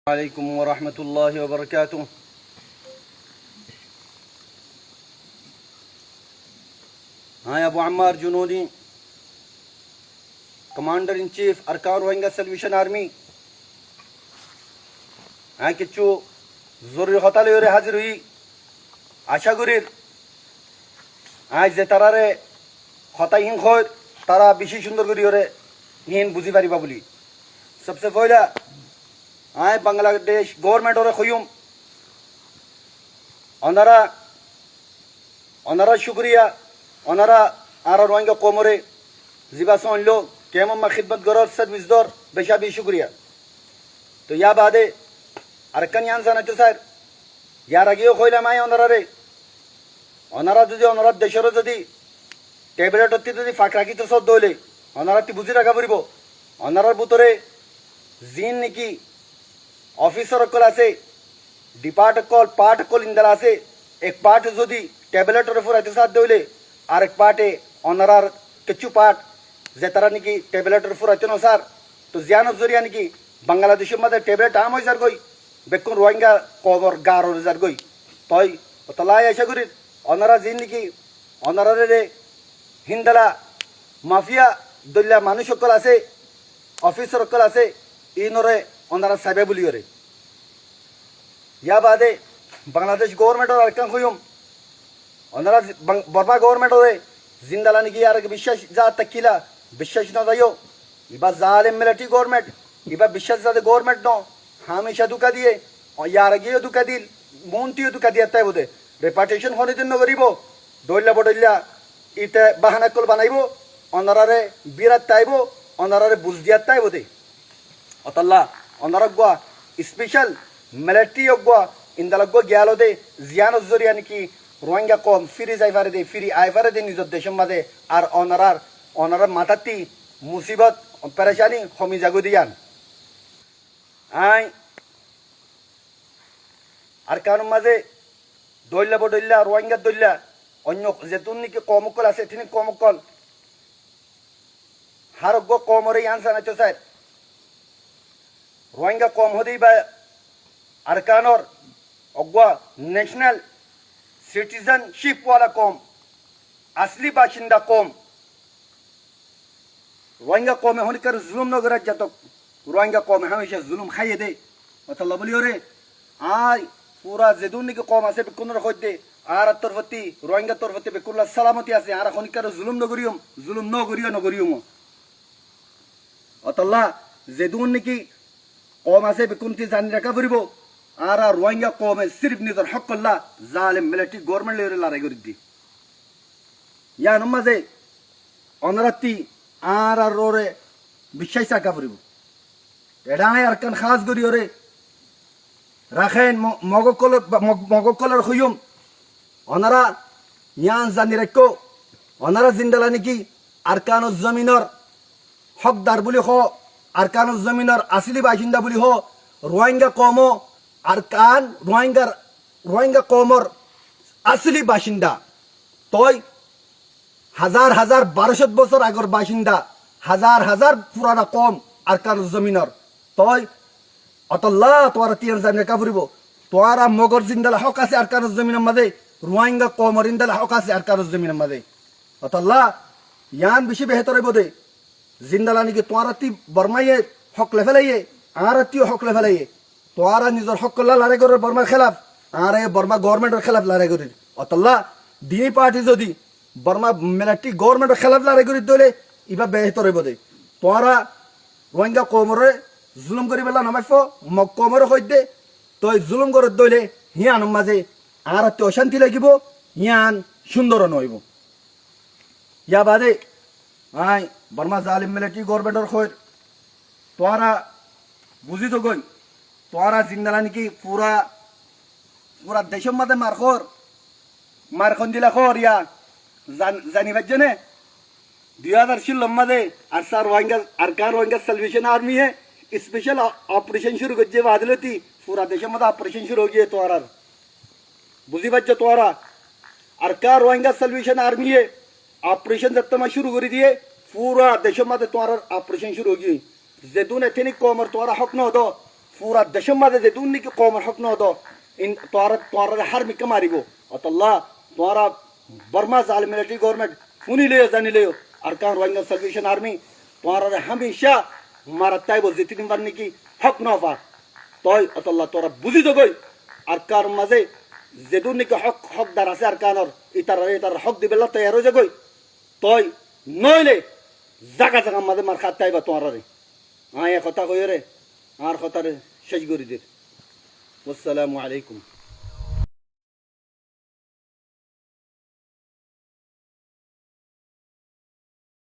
عليكم ورحمة الله وبركاته. हाँ Abu Ammar Junudi commander in chief Arakan Rohingya Salvation Army हाँ किच्छु जरूरी हताले ओरे हाजिर हुई आशा करी आज जे तारारे हता हिंग खोर तारा बेशी सुंदर करी ओरे हिन बुझी पारिबा बोली सबसे पहला आए बांग्लादेश गवर्नमेंट और खुयुम अनारा शुक्रिया अनारा आरा रोहिंग्या कोमरे जिबासन लो केमम खिदमत गरर सर्विस दर बेशाबी शुक्रिया तो या बादे अरकन यान जाना सर यार आगे खोइला माय अनारा যদি অনারা দেশের যদি ট্যাবলেট অতি যদি ফাঁক রাখি তো সব দলে অনারা তি বুঝি রাখা পড়িব অনারার ভিতরে জিন নাকি অফিসার কল আছে পার্ট কল ইন্দাল আছে এক পার্ট যদি ট্যাবলেটের উপর এত সাথ দইলে আর এক পার্টে অনারার কিছু পার্ট যে তারা নাকি ট্যাবলেটের উপর এত নসার তো জিয়ান জরিয়া নাকি বাংলাদেশের মধ্যে ট্যাবলেট আম হয়ে যার গই বেকুন রোহিঙ্গা কবর গার হয়ে যার গই তই তলাই আশা করি অনারা জিন নাকি অনারারে হিন্দালা মাফিয়া দলিয়া মানুষ সকল আছে অফিসার সকল আছে ইনরে অনারা সাবে বলি ওরে या बादे बांग्लादेश गवर्नमेंट और अरकान खुयुम अनारा बर्मा गवर्नमेंट और जिंदाला निकी यार विश्वास जा तकिला विश्वास न दायो इबा जालिम मिलिट्री गवर्नमेंट इबा विश्वास जा गवर्नमेंट नो हमेशा दुका दिए और यार गियो दुका दिल मोंटियो दुका दिया ताई बोदे रेपुटेशन होने दिन न गरीबो दोइला बडइला इते बहाना कल बनाइबो अनारारे बिरात ताइबो अनारारे बुझ दिया ताई बोदे अतल्ला अनारगवा स्पेशल मिलिट्री योग्वा इंदलगवा ग्यालो दे जियानो जरिया निकी रोहिंग्या कम फिरी जाइफारे दे फिरी आइफारे दे निजर देशम मादे आर अनारार माताती मुसीबत परेशानी हमी जागो दियान आय আর কারণ মাঝে দইলা বডইলা রোহিঙ্গা দইলা অন্য যেতুন নিকি কমকল আছে তিনি কমকল হারগ্য কমরে আনসার আছে স্যার রোহিঙ্গা কম হদেই বা अरकानोर अगवा नेशनल सिटीजनशिप वाला कौम असली बाशिंदा कौम रोहिंग्या कौम होने कर जुल्म न गरज जातो रोहिंग्या कौम हमेशा जुल्म खाइए दे मतलब बोलियो रे आज पूरा जेदुन के कौम आसे बिकुनर खोद दे आर तरफती रोहिंग्या तरफती बिकुला सलामती आसे आर होने कर जुल्म न गरियो अतल्ला जेदुन की कौम आसे बिकुनती जान रखा परिबो आरा रोहिंग्या कौम सिर्फ निजर हक अल्लाह जालिम मिलिट्री गवर्नमेंट लेरे लारे गरिद्दी या नमाजे अनरती आरा रोरे বিশ্বাসা কাবরিব এডাই আরকান খাস গরি ওরে রাখেন মগকলর খুয়ুম অনারা ইয়ান জানি রাখো অনারা জিন্দালা নাকি আরকানুজ জমিনর হকদার বলি হ আরকানুজ জমিনর আসলি বাসিন্দা বলি হ রোহিঙ্গা কম আরকান রোহিঙ্গা কমর আসলি বাসিন্দা তই হাজার 1200 বছর আগর বাসিন্দা হাজার পুরানা কম আরকান জমিনর তই অতল্লা তোরা তিন জানে কাবরিব তোরা মগর জিন্দালা হক আছে আরকান জমিনের মাঝে রোহিঙ্গা কমর ইন্দালা হক আছে আরকান জমিনের মাঝে অতল্লা ইয়ান বেশি বেহতর বদে জিন্দালা নাকি তোরা তি বর্মাইয়ে হক লেফেলাইয়ে আর তিও হক লেফেলাইয়ে তোরা নিজের হক লড়াই করে বর্মার খেলাফ আর বর্মা গভর্নমেন্টের খেলাফ লড়াই করি অতল্লা দিনী পার্টি যদি বর্মা মিলিটারি গভর্নমেন্টের খেলাফ লড়াই করি দলে ইবা বেহতর বদে তোরা রোহিঙ্গা কমরে জুলুম করি বেলা নামাইফ মগ কমরে কই দে তই জুলুম করে দলে হিয়ান মাঝে আর তে অশান্তি লাগিব হিয়ান সুন্দর নইব ইয়া বাদে আই বর্মা জালিম মিলিটারি গভর্নমেন্টের কই তোরা বুঝি তো গই তোরা জিন্দালা নাকি পুরা দেশের মধ্যে মারখন দিলা খর ইয়া জানি বাজনে 2016 मध्ये अरसा रोहिंग्या अरकान रोहिंग्या सल्वेशन आर्मी है स्पेशल ऑपरेशन शुरू गज्जे वादले ती पूरा देशामध्ये ऑपरेशन शुरू हो गए तोरा बुझी बच्चे तोरा अरकान रोहिंग्या सल्वेशन आर्मी है ऑपरेशन जत्तमा शुरू करी दिए पूरा देशामध्ये तोरा ऑपरेशन शुरू हो गई जेदून एथेनिक कोमर तोरा हक न होतो পুরা দেশের মাঝে যে দুন নাকি কমের হক ন দো তোরা হার মিকে মারিব অতল্লাহ তোরা বর্মা জালিম মিলিটারি গভর্নমেন্ট শুনিলে জানিলে আর কারণ রোহিঙ্গা সালভেশন আর্মি তোরা হামেশা মারা তাই বলছে তিনবার নাকি হক ন পা তই অতল্লাহ তোরা বুঝি তো গই আর কার মাঝে যেদুন নাকি হকদার আছে আর কারণ ইতার হক দিবে তৈয়ার হয়ে যাগই তই নইলে জাগা জাগা মাঝে মার খাত তাইবা তোরা রে কথা কই রে আর কথা রে শেষ করে দে আসসালামু আলাইকুম